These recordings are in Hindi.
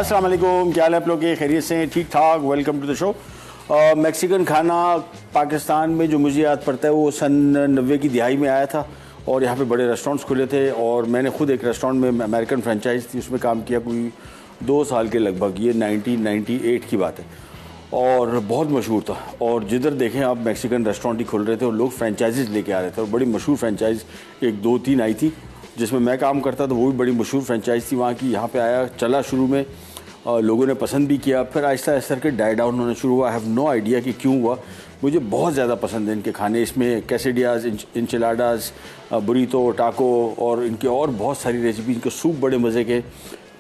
अस्सलाम वालेकुम, क्या हाल है आप लोग के? खैरियत से? ठीक ठाक। Welcome to the show. Mexican खाना पाकिस्तान में जो मुझे याद पड़ता है वो सन 90 की दिहाई में आया था और यहाँ पे बड़े रेस्टोरेंट्स खुले थे और मैंने खुद एक रेस्टोरेंट में अमेरिकन फ्रेंचाइज थी उसमें काम किया कोई 2 साल के लगभग। ये 1998 की बात है और बहुत मशहूर था। और जिधर देखें आप मैक्सिकन रेस्टोरेंट ही खुल रहे थे और लोग फ्रेंचाइजीज लेके आ रहे थे और बड़ी मशहूर फ्रेंचाइज 1 2 3 आई थी जिसमें मैं काम करता था। वो भी बड़ी मशहूर फ्रेंचाइज थी वहाँ की। यहाँ पे आया, चला शुरू में, लोगों ने पसंद भी किया, फिर आहिस्ता आहिस्ता करके डाई डाउन होना शुरू हुआ। आई हैव नो आइडिया कि क्यों हुआ। मुझे बहुत ज़्यादा पसंद है इनके खाने। इसमें कैसेडियाज, इंचिलाडाज, बुरीतो, टाको और इनके और बहुत सारी रेसिपी। इनके सूप बड़े मज़े के,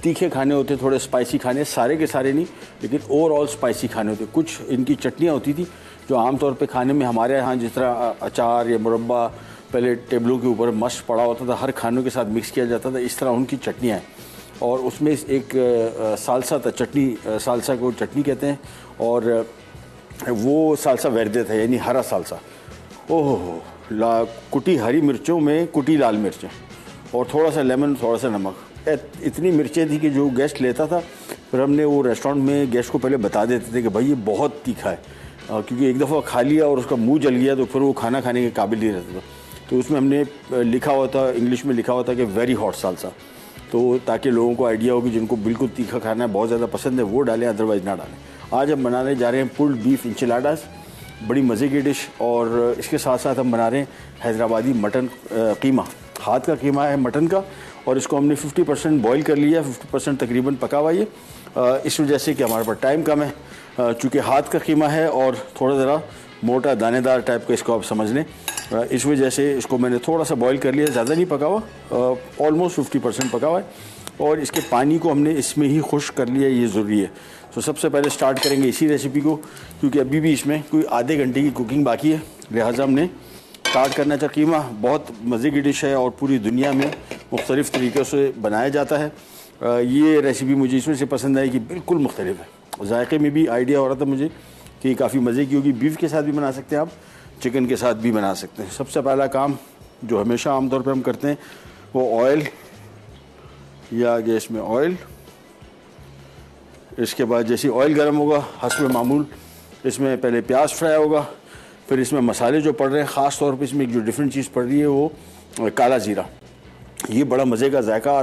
तीखे खाने होते, थोड़े स्पाइसी खाने, सारे के सारे नहीं लेकिन ओवरऑल स्पाइसी खाने होते। कुछ इनकी चटनियाँ होती थी जो आमतौर पे खाने में हमारे यहाँ जिस तरह अचार या मुरब्बा पहले टेबलों के ऊपर मस्त पड़ा होता था, हर खानों के साथ मिक्स किया जाता था, इस तरह उनकी चटनियाँ हैं। और उसमें एक सालसा था, चटनी, सालसा को चटनी कहते हैं और वो सालसा वेर्दे था यानी हरा सालसा। ओहो, कुटी हरी मिर्चों में कुटी लाल मिर्चें और थोड़ा सा लेमन, थोड़ा सा नमक। इतनी मिर्चें थी कि जो गेस्ट लेता था फिर हमने वो रेस्टोरेंट में गेस्ट को पहले बता देते थे कि भाई ये बहुत तीखा है, क्योंकि एक दफ़ा खा लिया और उसका मुंह जल गया तो फिर वो खाना खाने के काबिल नहीं रहता था। तो उसमें हमने लिखा हुआ था, इंग्लिश में लिखा हुआ था कि वेरी हॉट सालसा, तो ताकि लोगों को आइडिया हो कि जिनको बिल्कुल तीखा खाना है, बहुत ज़्यादा पसंद है, वो डालें, अदरवाइज़ ना डालें। आज हम बनाने जा रहे हैं पुल्ड बीफ इंचिलाडास, बड़ी मज़े की डिश। और इसके साथ साथ हम बना रहे हैं हैदराबादी मटन कीमा। हाथ का कीमा है मटन का और इसको हमने 50% बॉईल कर लिया, 50% तकरीबन पका हुआ। ये इस वजह से कि हमारे पास टाइम कम है, चूँकि हाथ का कीमा है और थोड़ा ज़रा मोटा दानेदार टाइप का, इसको आप समझ लें। इस वजह से इसको मैंने थोड़ा सा बॉईल कर लिया, ज़्यादा नहीं पका हुआ, ऑलमोस्ट 50% पका हुआ है। और इसके पानी को हमने इसमें ही खुश्क कर लिया, ये ज़रूरी है। तो सबसे पहले स्टार्ट करेंगे इसी रेसिपी को, क्योंकि अभी भी इसमें कोई आधे घंटे की कुकिंग बाकी है, लिहाजा हमने स्टार्ट करना था। कीमा बहुत मज़े की डिश है और पूरी दुनिया में मुख्तलिफ़ तरीक़ों से बनाया जाता है। ये रेसिपी मुझे इसमें से पसंद आई कि बिल्कुल मुख्तलिफ है। जायके में भी आइडिया हो रहा था मुझे कि काफ़ी मज़े की होगी। बीफ के साथ भी बना सकते हैं आप, चिकन के साथ भी बना सकते हैं। सबसे पहला काम जो हमेशा आमतौर पे हम करते हैं वो ऑयल या गैस में ऑयल। इसके बाद जैसे ऑयल गर्म होगा हस्ब मामूल इसमें पहले प्याज फ्राई होगा, फिर इसमें मसाले जो पड़ रहे हैं, ख़ास तौर पे इसमें एक जो डिफरेंट चीज़ पड़ रही है वो काला ज़ीरा। ये बड़ा मज़े का जायका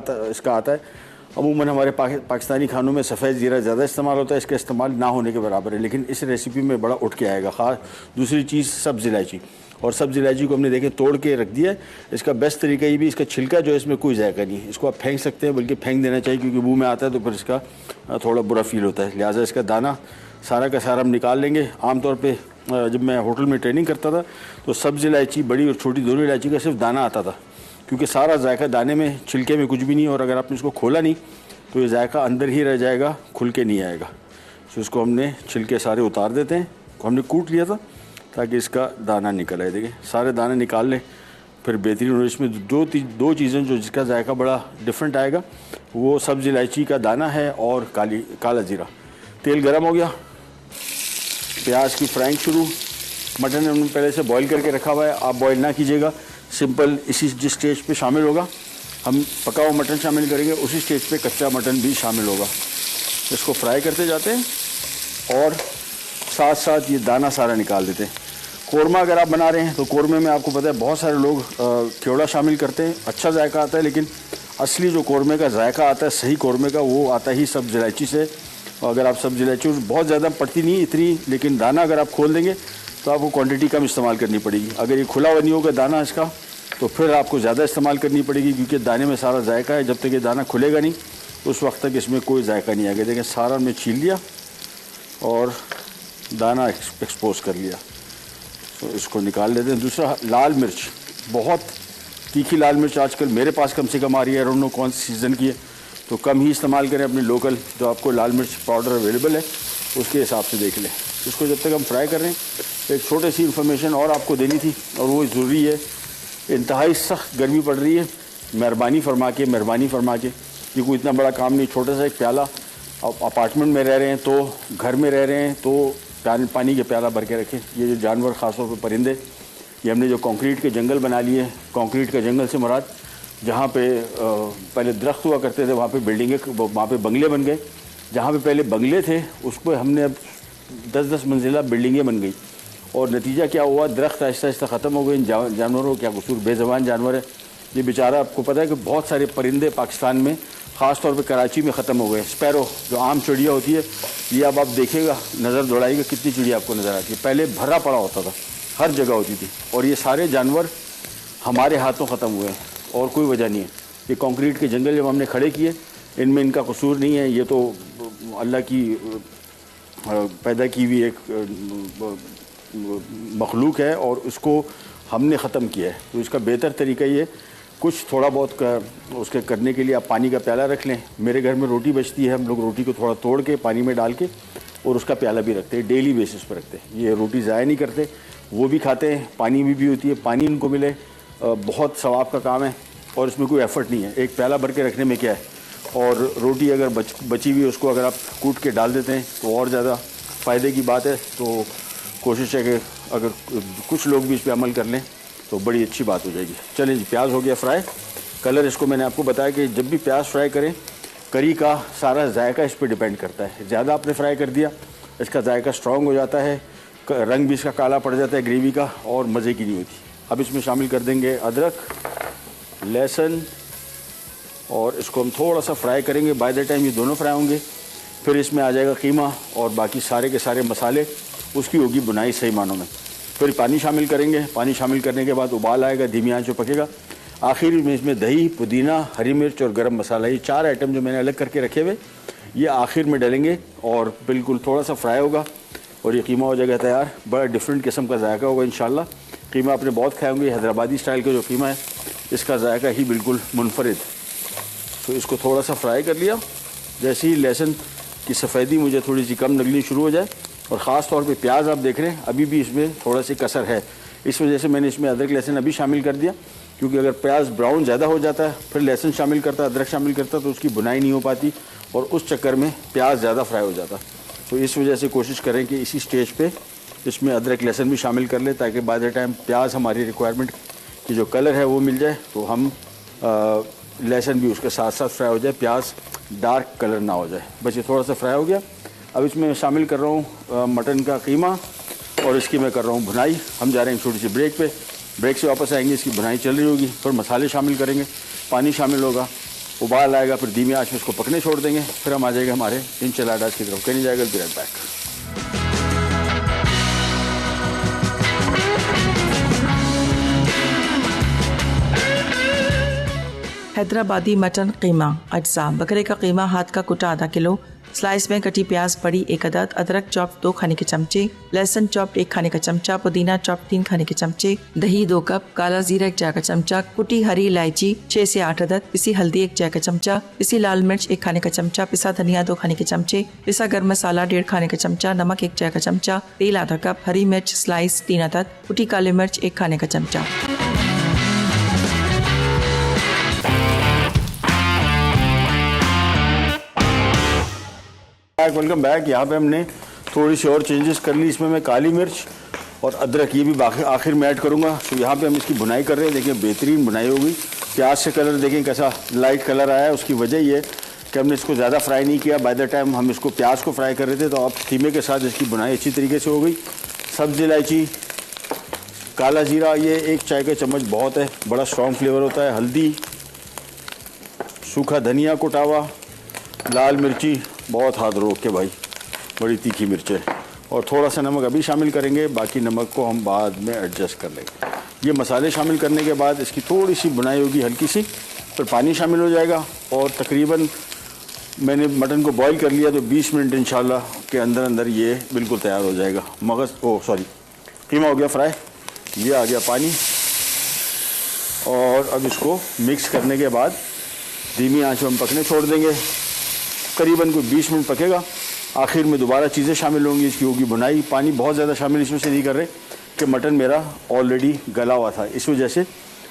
आता है। अमूमन हमारे पाकिस्तानी खानों में सफ़ेद ज़ीरा ज़्यादा इस्तेमाल होता है, इसका इस्तेमाल ना होने के बराबर है, लेकिन इस रेसिपी में बड़ा उठ के आएगा। ख़ास दूसरी चीज़ सब्ज़ इलायची, और सब्ज़ इलायची को हमने देखें तोड़ के रख दिया है। इसका बेस्ट तरीका ये भी, इसका छिलका जो है इसमें कोई जायका नहीं है, इसको आप फेंक सकते हैं, बल्कि फेंक देना चाहिए क्योंकि मुँह में आता है तो फिर इसका थोड़ा बुरा फील होता है। लिहाजा इसका दाना सारा का सारा हम निकाल लेंगे। आमतौर पर जब मैं होटल में ट्रेनिंग करता था तो सब्ज़ इलायची बड़ी और छोटी दोनों इलायची का सिर्फ दाना आता था, क्योंकि सारा जायका दाने में, छिलके में कुछ भी नहीं, और अगर आपने इसको खोला नहीं तो ये जायका अंदर ही रह जाएगा, खुल के नहीं आएगा। तो इसको हमने छिलके सारे उतार देते हैं। हमने कूट लिया था ताकि इसका दाना निकल आए। देखिए सारे दाने निकाल लें, फिर बेहतरीन। और इसमें दो चीज़ें जो जिसका जायका बड़ा डिफरेंट आएगा वो सब्ज़ इलायची का दाना है और काला ज़ीरा। तेल गर्म हो गया, प्याज की फ्राइंग शुरू। मटन हमने पहले से बॉईल करके रखा हुआ है, आप बॉईल ना कीजिएगा, सिंपल इसी जिस स्टेज पे शामिल होगा हम पका हुआ मटन शामिल करेंगे, उसी स्टेज पे कच्चा मटन भी शामिल होगा। इसको फ्राई करते जाते हैं और साथ साथ ये दाना सारा निकाल देते हैं। कौरमा अगर आप बना रहे हैं तो कौरमे में आपको पता है बहुत सारे लोग केवड़ा शामिल करते हैं, अच्छा जायका आता है, लेकिन असली जो कौरमे का जायका आता है सही कौरमे का, वो आता ही सब्ज़ इलायची से। अगर आप सब्ज़ इलायची बहुत ज़्यादा पड़ती नहीं इतनी, लेकिन दाना अगर आप खोल देंगे तो आपको क्वांटिटी कम इस्तेमाल करनी पड़ेगी। अगर ये खुला हुआ नहीं होगा दाना इसका तो फिर आपको ज़्यादा इस्तेमाल करनी पड़ेगी, क्योंकि दाने में सारा जायका है। जब तक ये दाना खुलेगा नहीं उस वक्त तक इसमें कोई जायका नहीं आएगा। देखें सारा हमने छील लिया और दाना एक्सपोज कर लिया, तो इसको निकाल लेते हैं। दूसरा, लाल मिर्च, बहुत तीखी लाल मिर्च आजकल मेरे पास कम से कम आ रही है, आई कौन सी सीज़न की है, तो कम ही इस्तेमाल करें। अपनी लोकल जो आपको लाल मिर्च पाउडर अवेलेबल है उसके हिसाब से देख लें। इसको जब तक हम फ्राई कर रहे हैं एक छोटी सी इन्फॉर्मेशन और आपको देनी थी, और वो ज़रूरी है। इंतहाई सख्त गर्मी पड़ रही है, मेहरबानी फरमा के, ये कोई इतना बड़ा काम नहीं, छोटा सा एक प्याला, अपार्टमेंट में रह रहे हैं तो, घर में रह रहे हैं तो पानी के प्याला भर के रखें। ये जो जानवर, ख़ासतौर पर परिंदे, ये हमने जो कंक्रीट के जंगल बना लिए, कंक्रीट के जंगल से मुराद जहाँ पे पहले दरख्त हुआ करते थे वहाँ पे बिल्डिंगें, वहाँ पे बंगले बन गए, जहाँ पे पहले बंगले थे उस पर हमने अब 10-10 मंजिला बिल्डिंगें बन गई। और नतीजा क्या हुआ, दरख्त आहिस्ता आहिस्ता ख़त्म हो गए। इन जानवरों क्या कसूर, बेज़बान जानवर है ये बेचारा। आपको पता है कि बहुत सारे परिंदे पाकिस्तान में ख़ास तौर पे कराची में ख़त्म हो गए। स्पैरो जो आम चिड़िया होती है, ये अब आप देखिएगा, नज़र दौड़ाइएगा कितनी चिड़िया आपको नज़र आती है। पहले भरा पड़ा होता था, हर जगह होती थी। और ये सारे जानवर हमारे हाथों ख़त्म हुए हैं और कोई वजह नहीं है। ये कंक्रीट के जंगल जब हमने खड़े किए, इनमें इनका कसूर नहीं है, ये तो अल्लाह की पैदा की हुई एक मखलूक है और उसको हमने ख़त्म किया है। तो इसका बेहतर तरीका ये, कुछ थोड़ा बहुत उसके करने के लिए आप पानी का प्याला रख लें। मेरे घर में रोटी बचती है, हम लोग रोटी को थोड़ा तोड़ के पानी में डाल के और उसका प्याला भी रखते हैं, डेली बेसिस पर रखते हैं। ये रोटी ज़ाया नहीं करते, वो भी खाते हैं, पानी भी होती है, पानी उनको मिले, बहुत सवाब का काम है और इसमें कोई एफ़र्ट नहीं है। एक प्याला भर के रखने में क्या है, और रोटी अगर बची हुई उसको अगर आप कूट के डाल देते हैं तो और ज़्यादा फ़ायदे की बात है। तो कोशिश है कि अगर कुछ लोग भी इस पर अमल कर लें तो बड़ी अच्छी बात हो जाएगी। चलें जी, प्याज हो गया फ्राई। कलर इसको मैंने आपको बताया कि जब भी प्याज फ्राई करें, करी का सारा जायका इस पर डिपेंड करता है। ज़्यादा आपने फ्राई कर दिया, इसका जायका स्ट्रॉन्ग हो जाता है, रंग भी इसका काला पड़ जाता है ग्रेवी का और मज़े की नहीं होती। अब इसमें शामिल कर देंगे अदरक, लहसुन और इसको हम थोड़ा सा फ्राई करेंगे। बाय द टाइम ये दोनों फ्राई होंगे फिर इसमें आ जाएगा कीमा और बाकी सारे के सारे मसाले, उसकी होगी बुनाई सही मानों में। फिर पानी शामिल करेंगे। पानी शामिल करने के बाद उबाल आएगा, धीमी आंच पे पकेगा। आखिर में इसमें दही, पुदीना, हरी मिर्च और गरम मसाला, ये 4 आइटम जो मैंने अलग करके रखे हुए, ये आखिर में डालेंगे और बिल्कुल थोड़ा सा फ्राई होगा और ये कीमा हो जाएगा तैयार। बड़ा डिफरेंट किस्म का जायका होगा इंशाल्लाह। कीमा आपने बहुत खाए होंगे, हैदराबादी स्टाइल का जो कीमा है इसका जायका ही बिल्कुल मुनफरिद। तो इसको थोड़ा सा फ्राई कर लिया। जैसे ही लहसुन की सफ़ेदी मुझे थोड़ी सी कम लगनी शुरू हो जाए, और ख़ास तौर पे प्याज आप देख रहे हैं अभी भी इसमें थोड़ा सी कसर है, इस वजह से मैंने इसमें अदरक लहसुन अभी शामिल कर दिया। क्योंकि अगर प्याज ब्राउन ज़्यादा हो जाता है, फिर लहसुन शामिल करता, अदरक शामिल करता, तो उसकी बुनाई नहीं हो पाती और उस चक्कर में प्याज ज़्यादा फ्राई हो जाता। तो इस वजह से कोशिश करें कि इसी स्टेज पे इसमें अदरक लहसुन भी शामिल कर लें, ताकि बाय द टाइम प्याज हमारी रिक्वायरमेंट की जो कलर है वो मिल जाए, तो हम लहसुन भी उसके साथ साथ फ्राई हो जाए, प्याज डार्क कलर ना हो जाए। बस ये थोड़ा सा फ्राई हो गया। अब इसमें शामिल कर रहा हूँ मटन का कीमा और इसकी मैं कर रहा हूँ भुनाई। हम जा रहे हैं छोटी सी ब्रेक पे, ब्रेक से वापस आएंगे, इसकी भुनाई चल रही होगी, फिर मसाले शामिल करेंगे, पानी शामिल होगा, उबाल आएगा, फिर धीमी आंच में इसको पकने छोड़ देंगे, फिर हम आ जाएंगे हमारे इंचिलाडास की तरफ। कहीं जाएगा, be right back. Hyderabadi mutton keema अज्जा। बकरे का कीमा हाथ का कुटा आधा किलो, स्लाइस में कटी प्याज बड़ी 1 अदद, अदरक चॉप 2 खाने के चमचे, लहसुन चॉप 1 खाने का चमचा, पुदीना चॉप 3 खाने के चमचे, दही 2 कप, काला जीरा 1 चाय का चमचा, कुटी हरी इलायची 6 से 8 अदद, पिसी हल्दी 1 चाय का चमचा, पिसी लाल मिर्च 1 खाने का चमचा, पिसा धनिया 2 खाने के चमचे, पिसा गर्म मसाला 1.5 खाने का चमचा, नमक 1 चाय का चमचा, तेल आधा कप, हरी मिर्च स्लाइस 3 अदद, कुटी काली मिर्च 1 खाने का चमचा। Welcome back. यहाँ पे हमने थोड़ी सी और चेंजेस कर ली। इसमें मैं काली मिर्च और अदरक ये भी आखिर में ऐड करूँगा। तो यहाँ पे हम इसकी बुनाई कर रहे हैं। देखिए बेहतरीन बुनाई होगी। प्याज से कलर देखें कैसा लाइट कलर आया है। उसकी वजह ये कि हमने इसको ज़्यादा फ्राई नहीं किया। बाय द टाइम हम इसको प्याज को फ्राई कर रहे थे, तो अब धीमे के साथ इसकी बुनाई अच्छी तरीके से हो गई। सब्ज़ इलायची, काला जीरा, ये 1 चाय का चम्मच बहुत है, बड़ा स्ट्रॉन्ग फ्लेवर होता है। हल्दी, सूखा धनिया कुटा हुआ, लाल मिर्ची बहुत हाथ रोक के भाई, बड़ी तीखी मिर्च है, और थोड़ा सा नमक अभी शामिल करेंगे, बाकी नमक को हम बाद में एडजस्ट कर लेंगे। ये मसाले शामिल करने के बाद इसकी थोड़ी सी बुनाई होगी हल्की सी, फिर पानी शामिल हो जाएगा और तकरीबन मैंने मटन को बॉईल कर लिया, तो 20 मिनट इंशाल्लाह के अंदर अंदर ये बिल्कुल तैयार हो जाएगा। कीमा हो गया फ्राई, ये आ गया पानी, और अब इसको मिक्स करने के बाद धीमी आंच में हम पकने छोड़ देंगे। करीबन कोई 20 मिनट पकेगा। आखिर में दोबारा चीज़ें शामिल होंगी, इसकी होगी बुनाई। पानी बहुत ज़्यादा शामिल इसमें से नहीं कर रहे कि मटन मेरा ऑलरेडी गला हुआ था, इस वजह से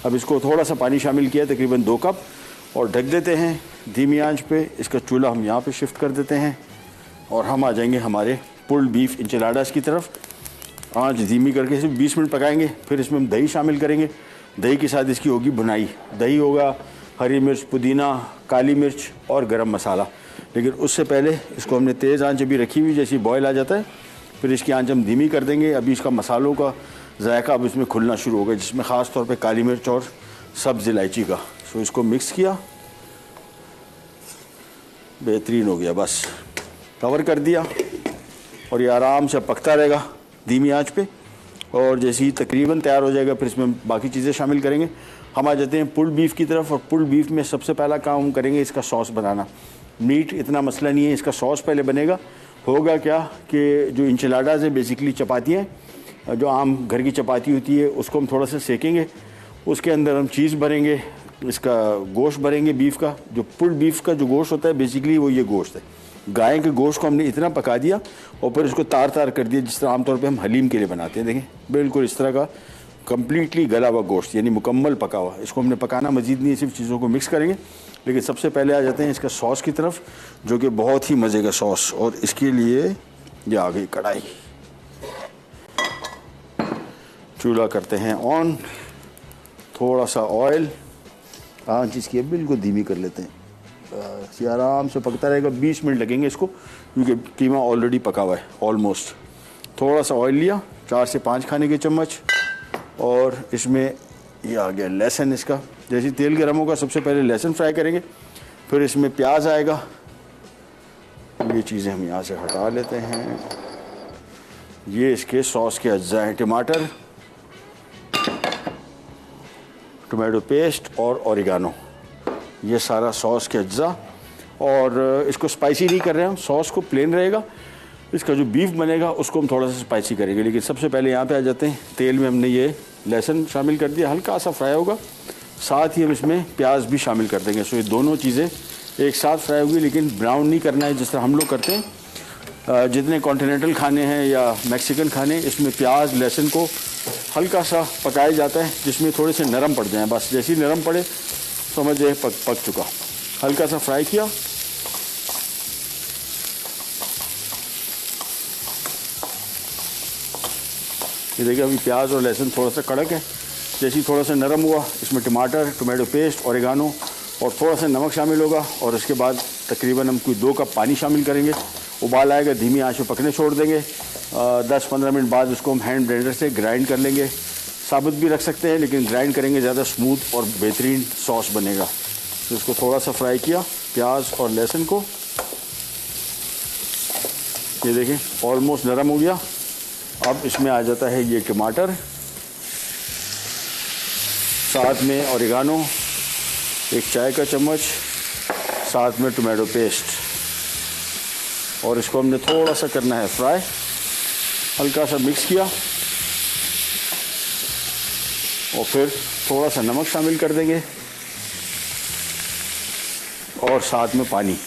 अब इसको थोड़ा सा पानी शामिल किया, तकरीबन 2 कप, और ढक देते हैं धीमी आंच पे। इसका चूल्हा हम यहाँ पे शिफ्ट कर देते हैं और हम आ जाएंगे हमारे पुल्ड बीफ इंचिलाडास की तरफ। आंच धीमी करके सिर्फ 20 मिनट पकाएंगे। फिर इसमें हम दही शामिल करेंगे, दही के साथ इसकी होगी बुनाई। दही होगा, हरी मिर्च, पुदीना, काली मिर्च और गरम मसाला। लेकिन उससे पहले इसको हमने तेज़ आंच अभी रखी हुई, जैसे बॉयल आ जाता है फिर इसकी आंच हम धीमी कर देंगे। अभी इसका मसालों का जायका अब इसमें खुलना शुरू हो गया, जिसमें ख़ास तौर पे काली मिर्च और सब्ज़ इलायची का। सो इसको मिक्स किया, बेहतरीन हो गया। बस कवर कर दिया और ये आराम से पकता रहेगा धीमी आंच पे। और जैसे ही तकरीबन तैयार हो जाएगा फिर इसमें बाकी चीज़ें शामिल करेंगे। हम आ जाते हैं पुल्ड बीफ की तरफ, और पुल्ड बीफ में सबसे पहला काम हम करेंगे इसका सॉस बनाना। मीट इतना मसला नहीं है, इसका सॉस पहले बनेगा। होगा क्या कि जो इंचिलाडाज है बेसिकली चपातियाँ, जो आम घर की चपाती होती है, उसको हम थोड़ा सा सेकेंगे, उसके अंदर हम चीज़ भरेंगे, इसका गोश्त भरेंगे बीफ का। जो पुल्ड बीफ का जो गोश्त होता है बेसिकली वो ये गोश्त है। गाय के गोश्त को हमने इतना पका दिया और फिर उसको तार तार कर दिया, जिस तरह आमतौर पे हम हलीम के लिए बनाते हैं। देखें बिल्कुल इस तरह का कम्प्लीटली गला हुआ गोश्त, यानी मुकम्मल पका हुआ। इसको हमने पकाना मजीद नहीं है, सिर्फ चीज़ों को मिक्स करेंगे। लेकिन सबसे पहले आ जाते हैं इसका सॉस की तरफ, जो कि बहुत ही मज़े का सॉस। और इसके लिए ये आ गई कढ़ाई, चूल्हा करते हैं ऑन, थोड़ा सा ऑयल, आंच इसकी बिल्कुल धीमी कर लेते हैं। ये आराम से पकता रहेगा, 20 मिनट लगेंगे इसको, क्योंकि कीमा ऑलरेडी पका हुआ है ऑलमोस्ट। थोड़ा सा ऑयल लिया, 4 से 5 खाने के चम्मच, और इसमें ये आ गया लहसुन। इसका जैसे तेल गर्म होगा सबसे पहले लहसुन फ्राई करेंगे, फिर इसमें प्याज आएगा। ये चीज़ें हम यहाँ से हटा लेते हैं। ये इसके सॉस के अज्जा हैं, टमाटर, टोमेटो पेस्ट और ओरिगानो, ये सारा सॉस के अज्जा। और इसको स्पाइसी नहीं कर रहे हैं हम, सॉस को प्लेन रहेगा। इसका जो बीफ बनेगा उसको हम थोड़ा सा स्पाइसी करेंगे। लेकिन सबसे पहले यहाँ पे आ जाते हैं, तेल में हमने ये लहसुन शामिल कर दिया, हल्का सा फ्राई होगा, साथ ही हम इसमें प्याज भी शामिल कर देंगे। सो ये दोनों चीज़ें एक साथ फ्राई होगी, लेकिन ब्राउन नहीं करना है जिस तरह हम लोग करते हैं। जितने कॉन्टिनेंटल खाने हैं या मैक्सिकन खाने, इसमें प्याज लहसुन को हल्का सा पकाया जाता है, जिसमें थोड़े से नरम पड़ जाएँ। बस जैसे ही नरम पड़े समझ जाए पक चुका। हल्का सा फ्राई किया, ये देखिए अभी प्याज और लहसुन थोड़ा सा कड़क है। जैसे ही थोड़ा सा नरम हुआ, इसमें टमाटर, टोमेटो पेस्ट, ओरिगानो और थोड़ा सा नमक शामिल होगा। और उसके बाद तकरीबन हम कोई 2 कप पानी शामिल करेंगे। उबाल आएगा, धीमी आंच पे पकने छोड़ देंगे। 10-15 मिनट बाद उसको हम हैंड ब्लेंडर से ग्राइंड कर लेंगे। साबुत भी रख सकते हैं, लेकिन ग्राइंड करेंगे ज़्यादा स्मूथ और बेहतरीन सॉस बनेगा। तो इसको थोड़ा सा फ्राई किया, प्याज और लहसुन को, ये देखें ऑलमोस्ट नरम हो गया। अब इसमें आ जाता है ये टमाटर, साथ में ओरिगानो 1 चाय का चम्मच, साथ में टोमेटो पेस्ट, और इसको हमने थोड़ा सा करना है फ्राई। हल्का सा मिक्स किया और फिर थोड़ा सा नमक शामिल कर देंगे और साथ में पानी।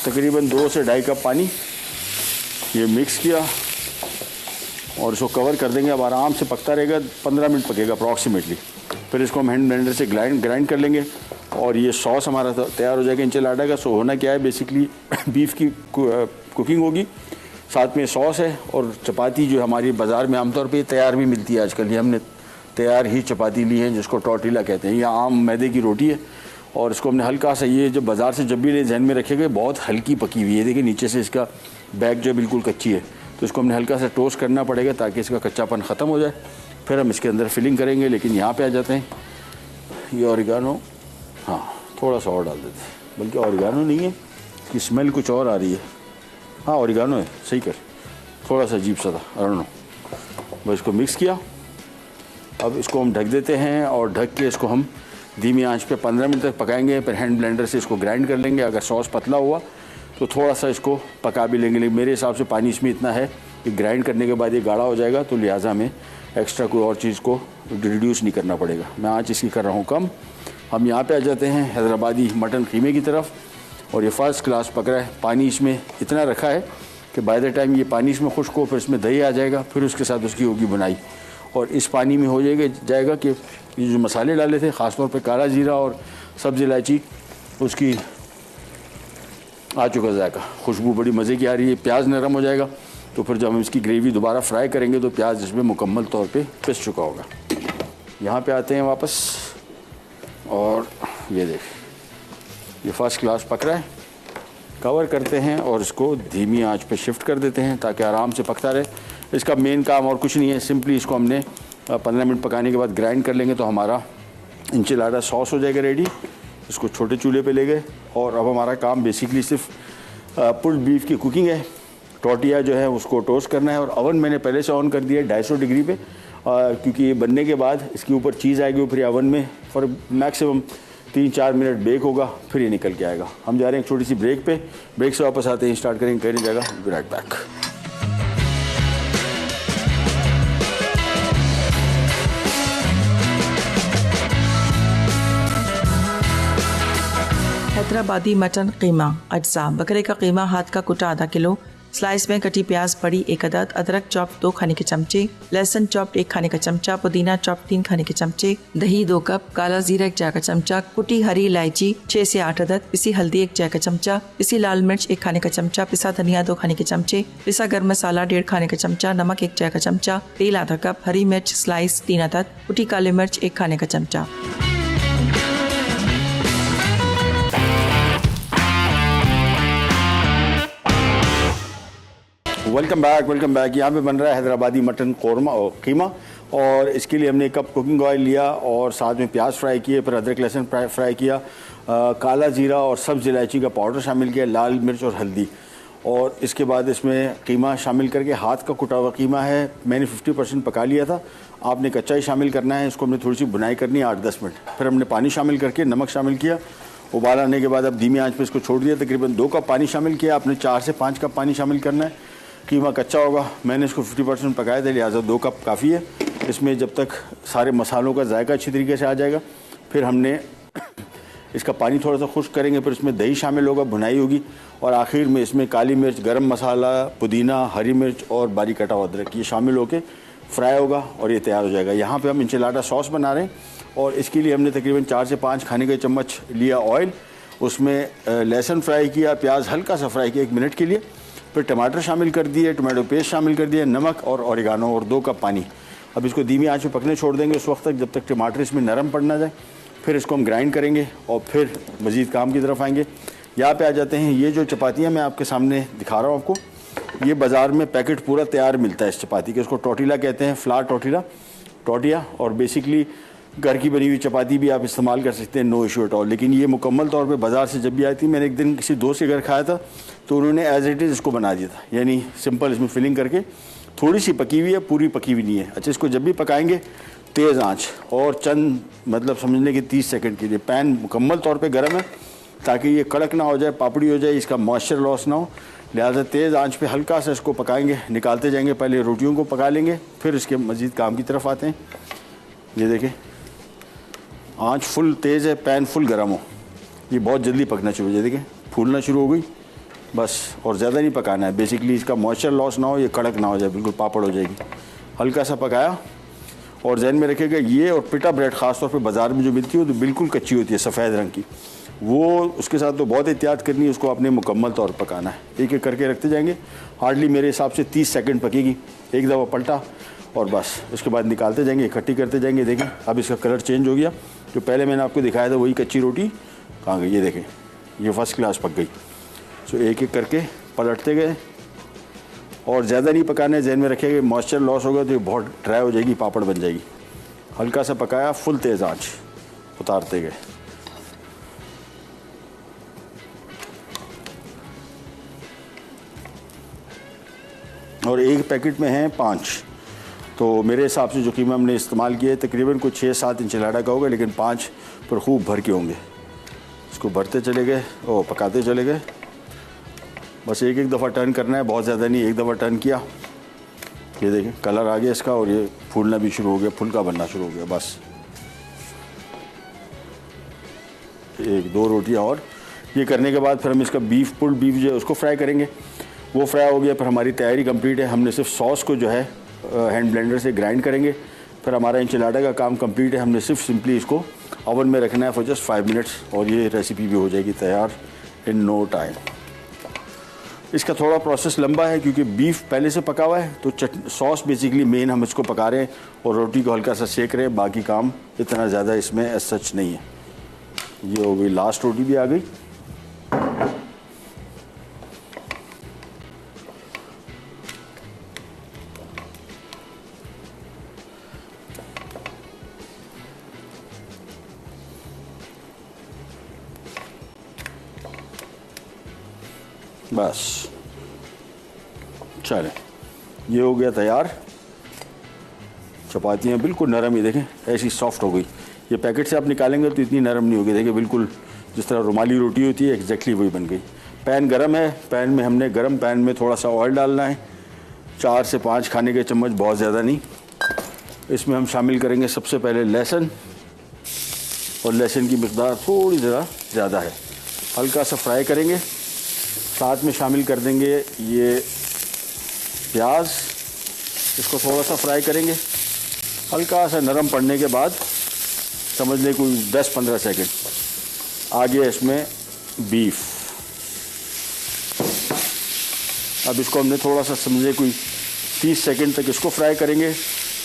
तकरीबन 2 से 2.5 कप पानी, ये मिक्स किया और इसको कवर कर देंगे। अब आराम से पकता रहेगा, 15 मिनट पकेगा अप्रॉक्सीमेटली। फिर इसको हम हैंड ब्लेंडर से ग्राइंड कर लेंगे और ये सॉस हमारा तैयार हो जाएगा इंचिलाडा का। सो होना क्या है, बेसिकली बीफ की कुकिंग होगी, साथ में सॉस है। और चपाती जो हमारी बाज़ार में आमतौर पे तैयार भी मिलती है आजकल, ये हमने तैयार ही चपाती ली है, जिसको टॉर्टिला कहते हैं। ये आम मैदे की रोटी है और इसको हमने हल्का सा, ये जो बाज़ार से जब भी ले जहन में रखेगा, बहुत हल्की पकी हुई है। देखिए नीचे से इसका बैक जो बिल्कुल कच्ची है, तो इसको हमने हल्का सा टोस्ट करना पड़ेगा ताकि इसका कच्चापन ख़त्म हो जाए। फिर हम इसके अंदर फिलिंग करेंगे। लेकिन यहाँ पे आ जाते हैं, ये ओरिगानो, हाँ थोड़ा सा और डाल देते हैं, बल्कि ओरिगानो नहीं है, इसकी स्मेल कुछ और आ रही है। हाँ ओरिगानो है, सही कर, थोड़ा सा अजीब सा था, आई डोंट नो। बस इसको मिक्स किया। अब इसको हम ढक देते हैं और ढक के इसको हम धीमी आंच पे 15 मिनट तक पकाएंगे। फिर हैंड ब्लेंडर से इसको ग्राइंड कर लेंगे। अगर सॉस पतला हुआ तो थोड़ा सा इसको पका भी लेंगे, लेकिन मेरे हिसाब से पानी इसमें इतना है कि ग्राइंड करने के बाद ये गाढ़ा हो जाएगा, तो लिहाजा हमें एक्स्ट्रा कोई और चीज़ को रिड्यूस नहीं करना पड़ेगा। मैं आंच इसकी कर रहा हूँ कम। हम यहाँ पे आ जाते हैं हैदराबादी मटन कीमे की तरफ, और ये फ़र्स्ट क्लास पक रहा है। पानी इसमें इतना रखा है कि बाय द टाइम ये पानी इसमें खुश्क हो, फिर इसमें दही आ जाएगा, फिर उसके साथ उसकी होगी बुनाई। और इस पानी में हो जाएगा कि ये जो मसाले डाले थे, ख़ासतौर पे काला जीरा और सब्ज़ इलायची, उसकी आ चुका जायका, खुशबू बड़ी मज़े की आ रही है। प्याज नरम हो जाएगा, तो फिर जब हम इसकी ग्रेवी दोबारा फ्राई करेंगे तो प्याज इसमें मुकम्मल तौर पे पिस चुका होगा। यहाँ पे आते हैं वापस, और ये देख, ये फर्स्ट क्लास पक रहा है। कवर करते हैं और इसको धीमी आंच पे शिफ्ट कर देते हैं ताकि आराम से पकता रहे। इसका मेन काम और कुछ नहीं है, सिंपली इसको हमने 15 मिनट पकाने के बाद ग्राइंड कर लेंगे तो हमारा इंचिलाडा सॉस हो जाएगा रेडी। इसको छोटे चूल्हे पे ले गए और अब हमारा काम बेसिकली सिर्फ पुल्ड बीफ की कुकिंग है। टोटिया जो है उसको टोस्ट करना है और अवन मैंने पहले से ऑन कर दिया है 250 डिग्री पे, क्योंकि ये बनने के बाद इसके ऊपर चीज़ आएगी, फिर अवन में फॉर मैक्सिमम 3-4 मिनट बेक होगा, फिर ये निकल के आएगा। हम जा रहे हैं एक छोटी सी ब्रेक पे, ब्रेक से वापस आते हैं, स्टार्ट करेंगे कहीं नहीं जाएगा। Be right back. Hyderabadi mutton keema अज्जा, बकरे का कीमा हाथ का कुटा आधा किलो, स्लाइस में कटी प्याज बड़ी 1 अदद, अदरक चॉप 2 खाने के चमचे, लहसुन चॉप 1 खाने का चमचा, पुदीना चॉप 3 खाने के चमचे, दही 2 कप, काला जीरा 1 चाय का चमचा, कुटी हरी इलायची 6 से 8 अदद, पिसी हल्दी 1 चाय का चमचा, पिसी लाल मिर्च 1 खाने का चमचा, पिसा धनिया 2 खाने के चमचे, पिसा गर्म मसाला 1.5 खाने का चमचा, नमक 1 चाय का चमचा, तेल आधा कप, हरी मिर्च स्लाइस 3 अदद, कुटी काली मिर्च 1 खाने का चमचा। Welcome back. यहाँ पे बन रहा है हैदराबादी मटन कौरमा और कीमा, और इसके लिए हमने 1 कप कुकिंग ऑयल लिया और साथ में प्याज फ्राई किए, फिर अदरक लहसुन फ्राई किया, काला जीरा और सब्ज़ इलायची का पाउडर शामिल किया, लाल मिर्च और हल्दी, और इसके बाद इसमें कीमा शामिल करके, हाथ का कुटा हुआ कीमा है, मैंने 50% पका लिया था, आपने कच्चा ही शामिल करना है। इसको हमने थोड़ी सी बुनाई करनी है 8-10 मिनट, फिर हमने पानी शामिल करके नमक शामिल किया, उबाल आने के बाद अब धीमी आंच पे इसको छोड़ दिया। तकरीबन 2 कप पानी शामिल किया, आपने 4 से 5 कप पानी शामिल करना है। कीमा कच्चा होगा, मैंने इसको 50% पकाया था, लिहाजा 2 कप काफ़ी है। इसमें जब तक सारे मसालों का जायका अच्छी तरीके से आ जाएगा, फिर हमने इसका पानी थोड़ा सा खुश्क करेंगे, फिर इसमें दही शामिल होगा, भुनाई होगी, और आखिर में इसमें काली मिर्च, गरम मसाला, पुदीना, हरी मिर्च और बारीक कटा हुआ अदरक ये शामिल होकर फ्राई होगा और ये तैयार हो जाएगा। यहाँ पे हम इंचिलाडा सॉस बना रहे हैं और इसके लिए हमने तकरीबन 4 से 5 खाने के चम्मच लिया ऑयल, उसमें लहसुन फ्राई किया, प्याज हल्का सा फ्राई किया 1 मिनट के लिए, फिर टमाटर शामिल कर दिए, टमाटो पेस्ट शामिल कर दिया, नमक और ऑरिगानो और 2 कप पानी। अब इसको धीमी आंच में पकने छोड़ देंगे उस वक्त तक जब तक टमाटर इसमें नरम पड़ ना जाए, फिर इसको हम ग्राइंड करेंगे और फिर मज़ीद काम की तरफ आएंगे। यहाँ पे आ जाते हैं, ये जो चपातियाँ मैं आपके सामने दिखा रहा हूँ आपको, ये बाज़ार में पैकेट पूरा तैयार मिलता है इस चपाती के, इसको टोटिला कहते हैं, फ्लार टोटिया, और बेसिकली घर की बनी हुई चपाती भी आप इस्तेमाल कर सकते हैं, नो इशू एट ऑल। लेकिन ये मुकम्मल तौर पे बाज़ार से जब भी आई थी, मैंने एक दिन किसी दोस्त के घर खाया था तो उन्होंने एज इट इज़ इसको बना दिया था, यानी सिंपल इसमें फिलिंग करके, थोड़ी सी पकी हुई है, पूरी पकी हुई नहीं है। अच्छा, इसको जब भी पकाएंगे तेज़ आंच और चंद मतलब समझने के 30 सेकंड के लिए, पैन मुकम्मल तौर पे गर्म है ताकि ये कड़क ना हो जाए, पापड़ी हो जाए, इसका मॉइस्चर लॉस ना हो, लिहाजा तेज़ आंच पे हल्का सा इसको पकाएंगे, निकालते जाएंगे। पहले रोटियों को पका लेंगे, फिर इसके मज़ीद काम की तरफ आते हैं। ये देखें, आंच फुल तेज़ है, पैन फुल गर्म हो, ये बहुत जल्दी पकना शुरू हो जाए, देखिए फूलना शुरू हो गई बस, और ज़्यादा नहीं पकाना है, बेसिकली इसका मॉइस्चर लॉस ना हो, ये कड़क ना हो जाए, बिल्कुल पापड़ हो जाएगी। हल्का सा पकाया, और जहन में रखिएगा ये और पिटा ब्रेड ख़ास तौर पे बाज़ार में जो मिलती है तो बिल्कुल कच्ची होती है, सफ़ेद रंग की, वो उसके साथ तो बहुत एहतियात करनी है, उसको आपने मुकम्मल तौर पर पकाना है। एक एक करके रखते जाएंगे, हार्डली मेरे हिसाब से 30 सेकंड पकेगी, एक दफ़ा पलटा और बस, उसके बाद निकालते जाएंगे, इकट्ठी करते जाएंगे। देखें अब इसका कलर चेंज हो गया, जो पहले मैंने आपको दिखाया था वही कच्ची रोटी कहाँ गई, ये देखें ये फर्स्ट क्लास पक गई। सो एक एक करके पलटते गए, और ज़्यादा नहीं पकाना है, जहन में रखिएगा मॉइस्चर लॉस होगा तो ये बहुत ड्राई हो जाएगी, पापड़ बन जाएगी। हल्का सा पकाया, फुल तेज़ आंच, उतारते गए। और एक पैकेट में हैं 5, तो मेरे हिसाब से जो कीमा हमने इस्तेमाल किया है तकरीबन कुछ 6-7 इंचिलाडा का होगा, लेकिन 5 पर खूब भर के होंगे। इसको भरते चले गए और पकाते चले गए, बस एक एक दफ़ा टर्न करना है, बहुत ज़्यादा नहीं, एक दफ़ा टर्न किया, ये देखें कलर आ गया इसका, और ये फूलना भी शुरू हो गया, फुल्का बनना शुरू हो गया। बस 1-2 रोटियाँ और ये करने के बाद फिर हम इसका पुल्ड बीफ जो है उसको फ्राई करेंगे। वो फ्राई हो गया, फिर हमारी तैयारी कंप्लीट है। हमने सिर्फ सॉस को जो है हैंड ब्लेंडर से ग्राइंड करेंगे, फिर हमारा इंचिलाडा का काम कंप्लीट है। हमने सिर्फ सिंपली इसको ओवन में रखना है फॉर जस्ट 5 मिनट्स, और ये रेसिपी भी हो जाएगी तैयार इन नो टाइम। इसका थोड़ा प्रोसेस लंबा है क्योंकि बीफ पहले से पका हुआ है, तो सॉस बेसिकली मेन हम इसको पका रहे हैं और रोटी को हल्का सा सेक रहे हैं, बाकी काम इतना ज़्यादा इसमें एज सच नहीं है। ये हो गई लास्ट रोटी भी आ गई। बस चले, ये हो गया तैयार। चपातियाँ बिल्कुल नरम ही देखें, ऐसी सॉफ्ट हो गई। ये पैकेट से आप निकालेंगे तो इतनी नरम नहीं होगी, देखिए बिल्कुल जिस तरह रुमाली रोटी होती है एग्जैक्टली वही बन गई। पैन गरम है, पैन में हमने गरम पैन में थोड़ा सा ऑयल डालना है, 4 से 5 खाने के चम्मच, बहुत ज़्यादा नहीं। इसमें हम शामिल करेंगे सबसे पहले लहसुन, और लहसुन की मिकदार थोड़ी ज़्यादा है, हल्का सा फ्राई करेंगे। साथ में शामिल कर देंगे ये प्याज, इसको थोड़ा सा फ्राई करेंगे। हल्का सा नरम पड़ने के बाद समझ लें कोई 10-15 सेकंड। आगे इसमें बीफ, अब इसको हमने थोड़ा सा समझे कोई 30 सेकंड तक इसको फ्राई करेंगे।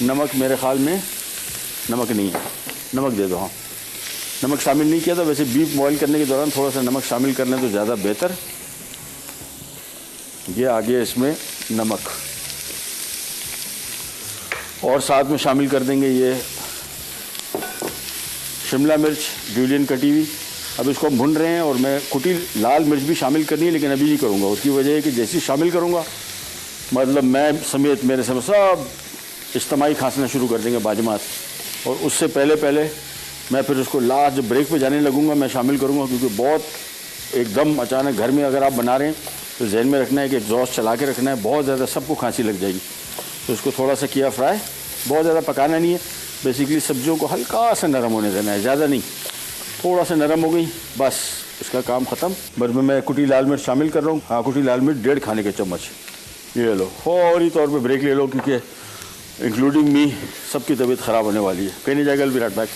नमक मेरे ख्याल में नमक नहीं है, नमक दे दो। हाँ, नमक शामिल नहीं किया था, वैसे बीफ बॉईल करने के दौरान थोड़ा सा नमक शामिल कर लें तो ज़्यादा बेहतर। ये आगे इसमें नमक, और साथ में शामिल कर देंगे ये शिमला मिर्च जूलियन कटी हुई। अब इसको हम भून रहे हैं, और मैं कुटी लाल मिर्च भी शामिल करनी है, लेकिन अभी नहीं करूँगा। उसकी वजह है कि जैसे ही शामिल करूँगा, मतलब मैं समेत मेरे समय सब इज्तिमाई खांसना शुरू कर देंगे बाजमात, और उससे पहले मैं फिर उसको लास्ट जब ब्रेक पे जाने लगूँगा मैं शामिल करूँगा। क्योंकि बहुत एकदम अचानक घर में अगर आप बना रहे हैं तो जहन में रखना है कि एग्जॉस्ट चला के रखना है, बहुत ज़्यादा सबको खांसी लग जाएगी। तो इसको थोड़ा सा किया फ्राई, बहुत ज़्यादा पकाना नहीं है। बेसिकली सब्जियों को हल्का सा नरम होने देना है, ज़्यादा नहीं, थोड़ा सा नरम हो गई बस इसका काम ख़त्म। बस मैं कुटी लाल मिर्च शामिल कर रहा हूँ। हाँ, कुटी लाल मिर्च 1.5 खाने के चम्मच। ये लो, फौरी तौर पे ब्रेक ले लो, क्योंकि इंक्लूडिंग मी सबकी तबीयत ख़राब होने वाली है। कहीं नहीं जाएगा, विराट बैक।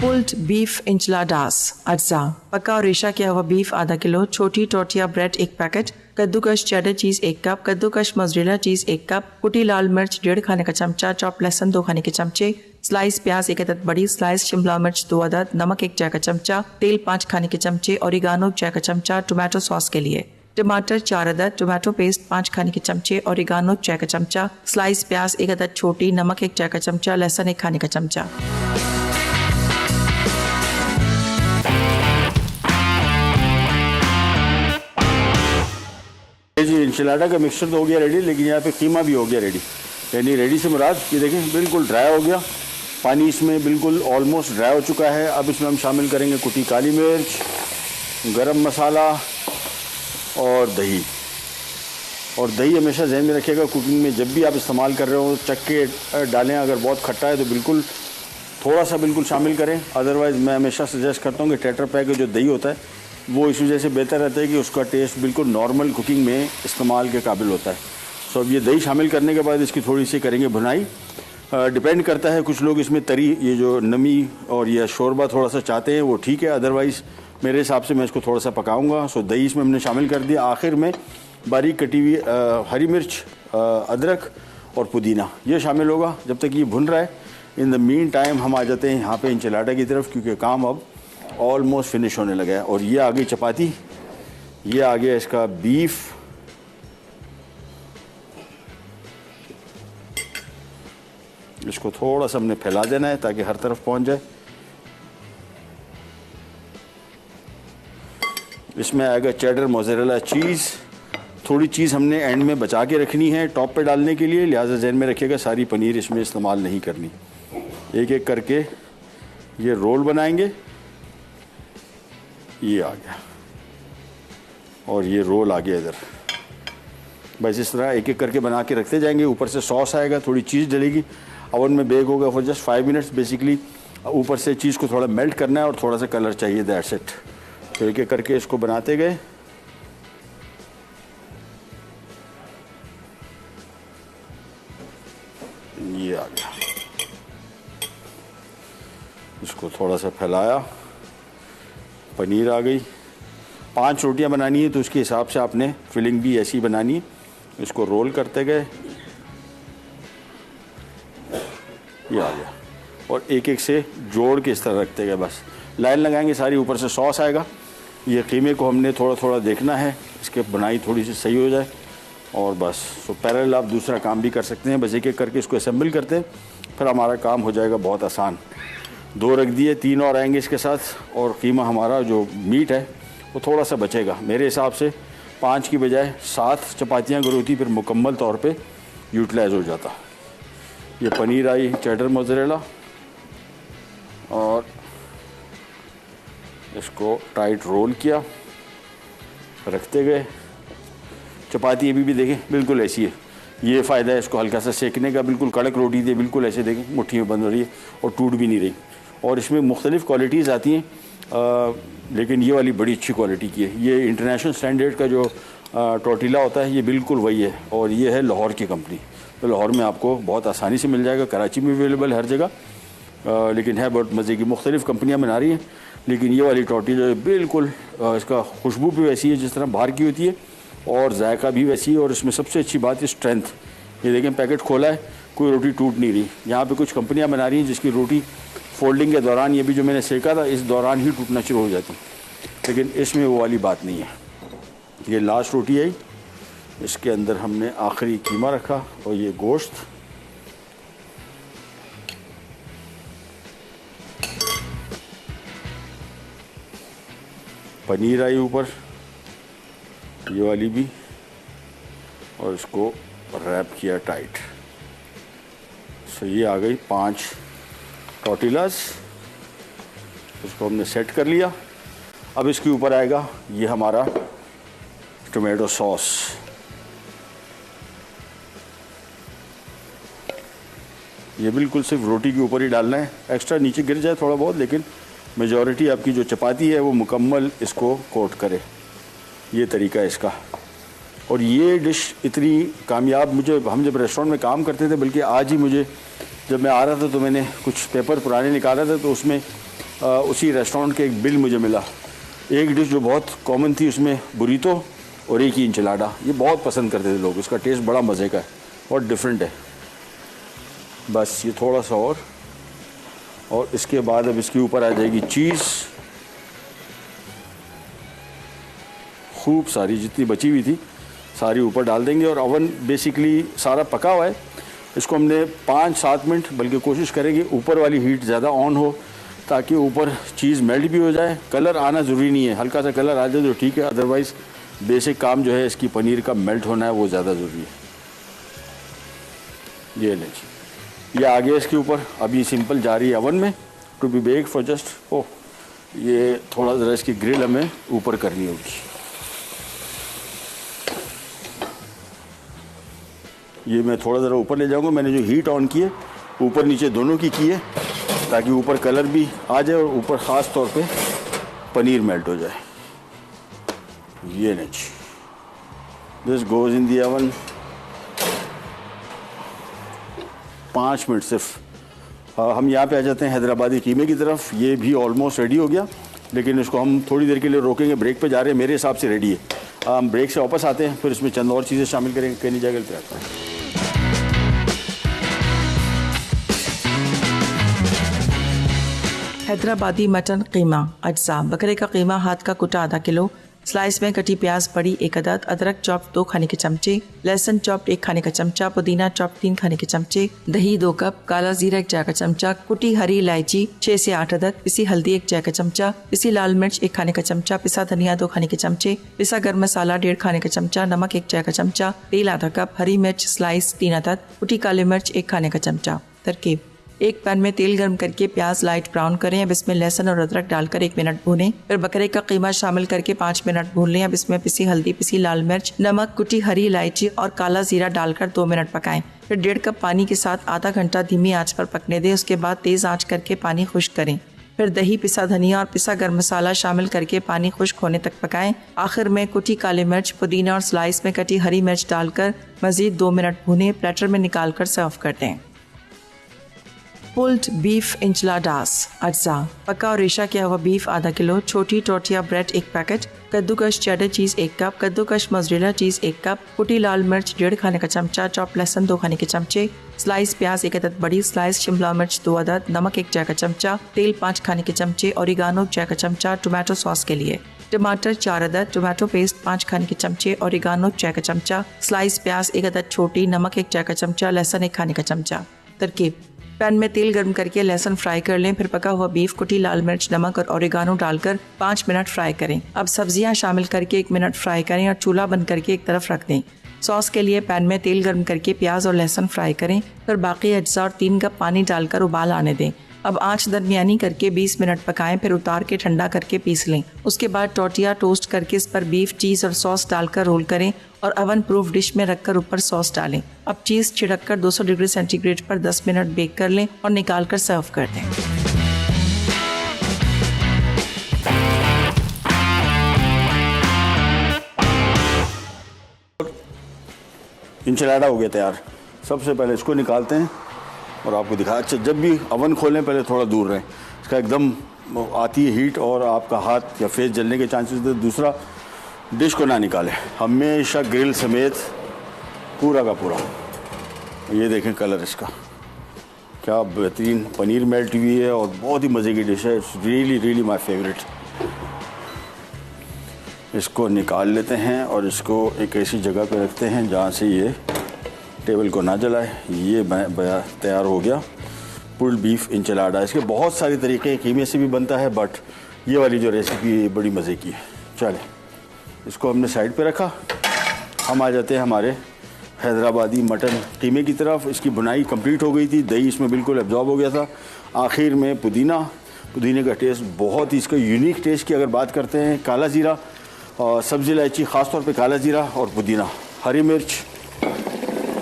पुल्ड बीफ इंचलाडास अज्जा, पका और रेशा किया हुआ बीफ आधा किलो, छोटी टोटिया ब्रेड 1 पैकेट, कद्दूकश चेडर चीज़ 1 कप, कद्दूकश मोज़रेला चीज़ 1 कप, कुटी लाल मिर्च 1.5 खाने का चमचा, चॉप लहसुन 2 खाने के चमचे, स्लाइस प्याज 1 अदद बड़ी, स्लाइस शिमला मिर्च 2 अदद, नमक 1 चाय का चमचा, तेल 5 खाने के चमचे, ओरिगानो 1 चाय का चमचा, टोमेटो सॉस के लिए टमाटर 4 अदद, टोमेटो पेस्ट 5 खाने के चमचे, ओरिगानो 1 चाय का चमचा, स्लाइस प्याज 1 अदद छोटी, नमक 1 चाय का चमचा, लहसुन 1 खाने का चमचा। जी, इंशिलाडा का मिक्सचर तो हो गया रेडी, लेकिन यहाँ पे कीमा भी हो गया रेडी। यानी रेडी से मुराद ये देखें बिल्कुल ड्राई हो गया, पानी इसमें बिल्कुल ऑलमोस्ट ड्राई हो चुका है। अब इसमें हम शामिल करेंगे कुटी काली मिर्च, गरम मसाला और दही। और दही हमेशा जहन में रखिएगा, कुकिंग में जब भी आप इस्तेमाल कर रहे हो चख के डालें। अगर बहुत खट्टा है तो बिल्कुल थोड़ा सा बिल्कुल शामिल करें। अदरवाइज़ मैं हमेशा सजेस्ट करता हूँ कि टेट्रा पैक जो दही होता है वो इस वजह से बेहतर रहता है कि उसका टेस्ट बिल्कुल नॉर्मल कुकिंग में इस्तेमाल के काबिल होता है। सो अब ये दही शामिल करने के बाद इसकी थोड़ी सी करेंगे भुनाई। डिपेंड करता है, कुछ लोग इसमें तरी, ये जो नमी और यह शोरबा थोड़ा सा चाहते हैं वो ठीक है, अदरवाइज़ मेरे हिसाब से मैं इसको थोड़ा सा पकाऊंगा। सो दही इसमें हमने शामिल कर दिया। आखिर में बारीक कटी हुई हरी मिर्च, अदरक और पुदीना ये शामिल होगा जब तक ये भुन रहा है। इन द मीन टाइम हम आ जाते हैं यहाँ पे इंचिलाडा की तरफ, क्योंकि काम अब ऑलमोस्ट फिनिश होने लगा है। और ये आ गई चपाती, ये आ गया इसका बीफ, इसको थोड़ा सा हमने फैला देना है ताकि हर तरफ पहुंच जाए। इसमें आएगा चेडर मोज़रेला चीज़। थोड़ी चीज़ हमने एंड में बचा के रखनी है टॉप पे डालने के लिए, लिहाजा जहन में रखिएगा सारी पनीर इसमें इस्तेमाल नहीं करनी। एक एक करके ये रोल बनाएंगे। ये आ गया और ये रोल आ गया इधर। बस इस तरह एक एक करके बना के रखते जाएंगे। ऊपर से सॉस आएगा, थोड़ी चीज़ डलेगी, ओवन में बेक होगा फॉर जस्ट 5 मिनट्स। बेसिकली ऊपर से चीज़ को थोड़ा मेल्ट करना है और थोड़ा सा कलर चाहिए, दैट्स इट। तो एक एक करके इसको बनाते गए। ये आ गया, इसको थोड़ा सा फैलाया, पनीर आ गई, 5 रोटियां बनानी है तो उसके हिसाब से आपने फिलिंग भी ऐसी बनानी है। इसको रोल करते गए, ये आ गया, और एक एक से जोड़ के इस तरह रखते गए, बस लाइन लगाएंगे सारी, ऊपर से सॉस आएगा। ये कीमे को हमने थोड़ा थोड़ा देखना है, इसके बनाई थोड़ी सी सही हो जाए, और बस। तो पैरेलल आप दूसरा काम भी कर सकते हैं, बस एक एक करके इसको असेंबल करते हैं, फिर हमारा काम हो जाएगा बहुत आसान। 2 रख दिए, 3 और आएंगे इसके साथ, और कीमा हमारा जो मीट है वो थोड़ा सा बचेगा। मेरे हिसाब से 5 की बजाय 7 चपातियाँ अगर होती फिर मुकम्मल तौर पे यूटिलाइज हो जाता। ये पनीर आई चेडर मोज़रेला, और इसको टाइट रोल किया, रखते गए। चपाती अभी भी देखें बिल्कुल ऐसी है, ये फ़ायदा है इसको हल्का सा सेकने का। बिल्कुल कड़क रोटी थी, बिल्कुल ऐसे देखें मुट्ठी में बंद हो रही है और टूट भी नहीं रही। और इसमें मुख्तलिफ़ क्वालिटीज़ आती हैं, लेकिन ये वाली बड़ी अच्छी क्वालिटी की है। ये इंटरनेशनल स्टैंडर्ड का जो टोर्टिला होता है ये बिल्कुल वही है, और ये है लाहौर की कंपनी। तो लाहौर में आपको बहुत आसानी से मिल जाएगा, कराची में अवेलेबल हर जगह, लेकिन है बहुत मज़े की। मुख्तलिफ़ कंपनियाँ बना रही हैं, लेकिन ये वाली टोर्टिला बिल्कुल इसका खुशबू भी वैसी है जिस तरह बाहर की होती है, और जायका भी वैसी है। और इसमें सबसे अच्छी बात है स्ट्रेंथ। ये देखें पैकेट खोला है, कोई रोटी टूट नहीं रही। यहाँ पे कुछ कंपनियाँ बना रही हैं जिसकी रोटी फोल्डिंग के दौरान, ये भी जो मैंने सेका था, इस दौरान ही टूटना शुरू हो जाती, लेकिन इसमें वो वाली बात नहीं है। ये लास्ट रोटी आई, इसके अंदर हमने आखिरी कीमा रखा, और ये गोश्त, पनीर आई ऊपर, ये वाली भी, और इसको रैप किया टाइट। सो ये आ गई 5 टोर्टिलास, इसको हमने सेट कर लिया। अब इसके ऊपर आएगा ये हमारा टोमेटो सॉस। ये बिल्कुल सिर्फ रोटी के ऊपर ही डालना है, एक्स्ट्रा नीचे गिर जाए थोड़ा बहुत, लेकिन मेजॉरिटी आपकी जो चपाती है वो मुकम्मल इसको कोट करे। ये तरीका है इसका। और ये डिश इतनी कामयाब, हम जब रेस्टोरेंट में काम करते थे, बल्कि आज ही मुझे जब मैं आ रहा था तो मैंने कुछ पेपर पुराने निकाला था, तो उसमें उसी रेस्टोरेंट के एक बिल मुझे मिला। एक डिश जो बहुत कॉमन थी उसमें बुरीतो और एक ही इंचलाडा, ये बहुत पसंद करते थे लोग। इसका टेस्ट बड़ा मज़े का है, बहुत डिफरेंट है। बस ये थोड़ा सा और इसके बाद अब इसके ऊपर आ जाएगी चीज़, खूब सारी जितनी बची हुई थी सारी ऊपर डाल देंगे। और ओवन बेसिकली सारा पका हुआ है, इसको हमने 5-7 मिनट, बल्कि कोशिश करेंगे ऊपर वाली हीट ज़्यादा ऑन हो ताकि ऊपर चीज़ मेल्ट भी हो जाए। कलर आना ज़रूरी नहीं है, हल्का सा कलर आ जाए तो ठीक है, अदरवाइज़ बेसिक काम जो है इसकी पनीर का मेल्ट होना है वो ज़्यादा ज़रूरी है। ये लीजिए, ये आ गया इसके ऊपर। अभी सिंपल जा रही है ओवन में to be bake for just ये थोड़ा ज़रा इसकी ग्रिल हमें ऊपर करनी होगी। ये मैं थोड़ा ज़रा ऊपर ले जाऊंगा। मैंने जो हीट ऑन की है ऊपर नीचे दोनों की है, ताकि ऊपर कलर भी आ जाए और ऊपर ख़ास तौर पे पनीर मेल्ट हो जाए। ये नहीं, this goes in the oven 5 minute सिर्फ। हम यहाँ पे आ जाते हैं हैदराबादी कीमे की तरफ। ये भी ऑलमोस्ट रेडी हो गया, लेकिन इसको हम थोड़ी देर के लिए रोकेंगे, ब्रेक पे जा रहे हैं। मेरे हिसाब से रेडी है। हम ब्रेक से वापस आते हैं, फिर इसमें चंद और चीज़ें शामिल करेंगे। कहनी जगह पे आता है। हैदराबादी मटन कीमा अज्जा। बकरे का कीमा हाथ का कुटा आधा किलो, स्लाइस में कटी प्याज बड़ी 1 अदद, अदरक चॉप 2 खाने के चमचे, लहसुन चॉप 1 खाने का चमचा, पुदीना चॉप 3 खाने के चमचे, दही 2 कप, काला जीरा 1 चाय का चमचा, कुटी हरी इलायची 6 से 8 अदद, पिसी हल्दी 1 चाय का चमचा, पिसी लाल मिर्च 1 खाने का चमचा, पिसा धनिया 2 खाने के चमचे, पिसा गर्म मसाला 1.5 खाने का चमचा, नमक 1 चाय का चमचा, तेल आधा कप, हरी मिर्च स्लाइस 3 अदद, कुटी काली मिर्च 1 खाने का चमचा। तरकीब: एक पैन में तेल गर्म करके प्याज लाइट ब्राउन करें। अब इसमें लहसुन और अदरक डालकर 1 मिनट भूनें। फिर बकरे का कीमा शामिल करके 5 मिनट भून लें। अब इसमें पिसी हल्दी, पिसी लाल मिर्च, नमक, कुटी हरी इलायची और काला जीरा डालकर 2 मिनट पकाएं। फिर 1.5 कप पानी के साथ आधा घंटा धीमी आंच पर पकने दें। उसके बाद तेज आंच करके पानी खुश्क करें। फिर दही, पिसा धनिया और पिसा गर्म मसाला शामिल करके पानी खुश्क होने तक पकाएं। आखिर में कुटी काली मिर्च, पुदीना और स्लाइस में कटी हरी मिर्च डालकर मजीद 2 मिनट भूनें। प्लेटर में निकाल कर सर्व कर दें। पुल्ड बीफ इंचलाडास अज्जा। पका और रेशा किया हुआ बीफ आधा किलो, छोटी टोटिया ब्रेड 1 पैकेट, कद्दूकश चेडर चीज़ 1 कप, कद्दूकश मोज़रेला चीज़ 1 कप, कुटी लाल मिर्च 1.5 खाने का चमचा, चॉप लहसुन 2 खाने के चमचे, स्लाइस प्याज 1 अदद बड़ी, स्लाइस शिमला मिर्च 2 अदद, नमक 1 चाय का चमचा, तेल 5 खाने के चमचे, ओरिगानो चाय का चमचा। टोमेटो सॉस के लिए टमाटर 4 अदद, टोमेटो पेस्ट 5 खाने के चमचे, ओरिगानो चाय का चमचा, स्लाइस प्याज 1 अदद छोटी, नमक 1 चाय का चमचा, लहसुन 1 खाने का चमचा। तरकीब: पैन में तेल गर्म करके लहसुन फ्राई कर लें, फिर पका हुआ बीफ, कुटी लाल मिर्च, नमक और ओरिगानो डालकर 5 मिनट फ्राई करें। अब सब्जियां शामिल करके 1 मिनट फ्राई करें और चूल्हा बंद करके एक तरफ रख दें। सॉस के लिए पैन में तेल गर्म करके प्याज और लहसुन फ्राई करें, फिर बाकी अज्जा और 3 कप पानी डालकर उबाल आने दें। अब आंच दरमियानी करके 20 मिनट पकाएं, फिर उतार के ठंडा करके पीस लें। उसके बाद टोटिया टोस्ट करके इस पर बीफ, चीज़ और सॉस डालकर रोल करें और ओवन प्रूफ डिश में रखकर ऊपर सॉस डालें। अब चीज़ छिड़ककर 200 डिग्री सेंटीग्रेड पर 10 मिनट बेक कर लें और निकाल कर सर्व कर दें। इंचलाडा हो गया तैयार। सबसे पहले इसको निकालते हैं और आपको दिखा। अच्छा, जब भी अवन खोलें पहले थोड़ा दूर रहें, इसका एकदम आती है हीट और आपका हाथ या फेस जलने के चांसेस होते हैं। दूसरा, डिश को ना निकालें, हमेशा ग्रिल समेत पूरा का पूरा। ये देखें कलर इसका, क्या बेहतरीन पनीर मेल्ट हुई है और बहुत ही मज़े की डिश है। It's really really my favourite. इसको निकाल लेते हैं और इसको एक ऐसी जगह पे रखते हैं जहाँ से ये टेबल को ना जलाए। ये तैयार हो गया पुल्ड बीफ इंचलाडा। इसके बहुत सारे तरीके हैं, कीमे से भी बनता है, बट ये वाली जो रेसिपी है बड़ी मज़े की है। चलें, इसको हमने साइड पे रखा। हम आ जाते हैं हमारे हैदराबादी मटन कीमे की तरफ। इसकी बुनाई कंप्लीट हो गई थी, दही इसमें बिल्कुल एब्जॉर्ब हो गया था। आखिर में पुदीने का टेस्ट बहुत ही, इसका यूनिक टेस्ट की अगर बात करते हैं, काला ज़ीरा और सब्ज़ी इलायची, ख़ासतौर पे काला ज़ीरा और पुदीना, हरी मिर्च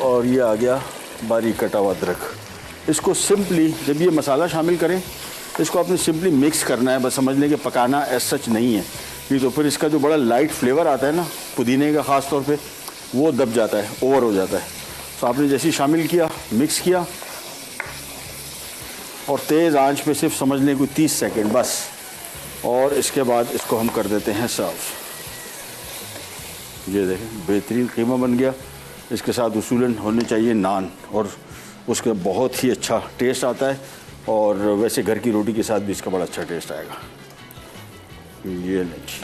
और ये आ गया बारीक कटा हुआ अदरक। इसको सिंपली जब ये मसाला शामिल करें, इसको आपने सिंपली मिक्स करना है, बस समझ लें कि पकाना एज सच नहीं है। ये तो फिर इसका जो बड़ा लाइट फ्लेवर आता है ना पुदीने का, ख़ास तौर पे वो दब जाता है, ओवर हो जाता है। तो आपने जैसे ही शामिल किया, मिक्स किया और तेज़ आंच पे सिर्फ समझ लें कोई 30 सेकंड बस, और इसके बाद इसको हम कर देते हैं सर्व। ये देखें बेहतरीन कीमा बन गया। इसके साथ उसूलन होने चाहिए नान, और उसका बहुत ही अच्छा टेस्ट आता है। और वैसे घर की रोटी के साथ भी इसका बड़ा अच्छा टेस्ट आएगा। ये नहीं,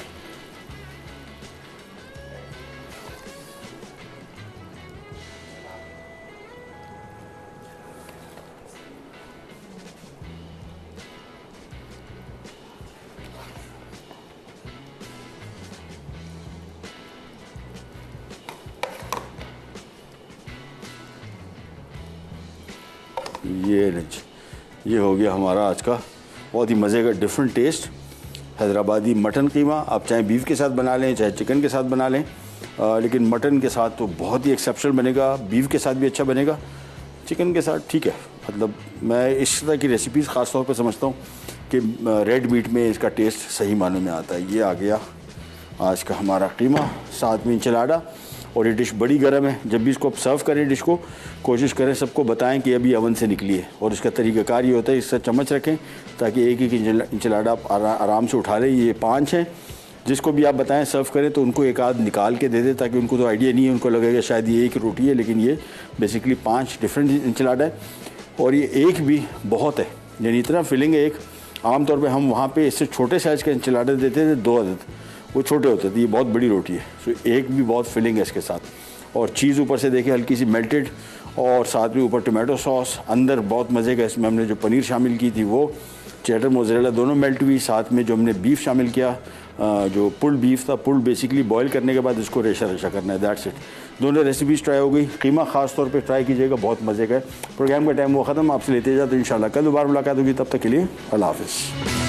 ये हो गया हमारा आज का बहुत ही मज़े का डिफरेंट टेस्ट हैदराबादी मटन कीमा। आप चाहे बीफ के साथ बना लें, चाहे चिकन के साथ बना लें, लेकिन मटन के साथ तो बहुत ही एक्सेप्शनल बनेगा। बीफ के साथ भी अच्छा बनेगा, चिकन के साथ ठीक है। मतलब मैं इस तरह की रेसिपीज़ ख़ास तौर पे समझता हूँ कि रेड मीट में इसका टेस्ट सही मानों में आता है। ये आ गया आज का हमारा कीमा, साथ में इंचलाडा, और ये डिश बड़ी गर्म है। जब भी इसको आप सर्व करें डिश को, कोशिश करें सबको बताएं कि अभी अवन से निकली है। और इसका तरीक़ाकार ये होता है, इससे चम्मच रखें ताकि एक एक इंचलाडा आप आराम से उठा लें। ये 5 हैं, जिसको भी आप बताएं सर्व करें तो उनको एक आध निकाल के दे दें, ताकि उनको तो आइडिया नहीं है, उनको लगेगा शायद ये एक रोटी है, लेकिन ये बेसिकली 5 डिफरेंट इंचलाडा है। और ये एक भी बहुत है, यानी इतना फिलिंग है। एक आमतौर पर हम वहाँ पर इससे छोटे साइज़ का इंचलाडा देते थे, 2 अदद, वो छोटे होते थे। ये बहुत बड़ी रोटी है, सो एक भी बहुत फिलिंग है इसके साथ। और चीज़ ऊपर से देखिए हल्की सी मेल्टेड, और साथ में ऊपर टोमेटो सॉस, अंदर बहुत मज़े का इसमें हमने जो पनीर शामिल की थी वो, चेडर मोज़रेला दोनों मेल्ट हुई। साथ में जो हमने बीफ शामिल किया, जो पुल्ड बीफ था, पुल्ड बेसिकली बॉयल करने के बाद इसको रेशा रेशा करना है, दैट्स इट। दोनों रेसिपीज़ ट्राई हो गई। कीमा ख़ास तौर पे ट्राई कीजिएगा, बहुत मज़े का है। प्रोग्राम का टाइम वो ख़त्म, आपसे लेते जाते इंशाल्लाह कल दोबारा मुलाकात होगी। तब तक के लिए अल्लाह हाफ़िज़।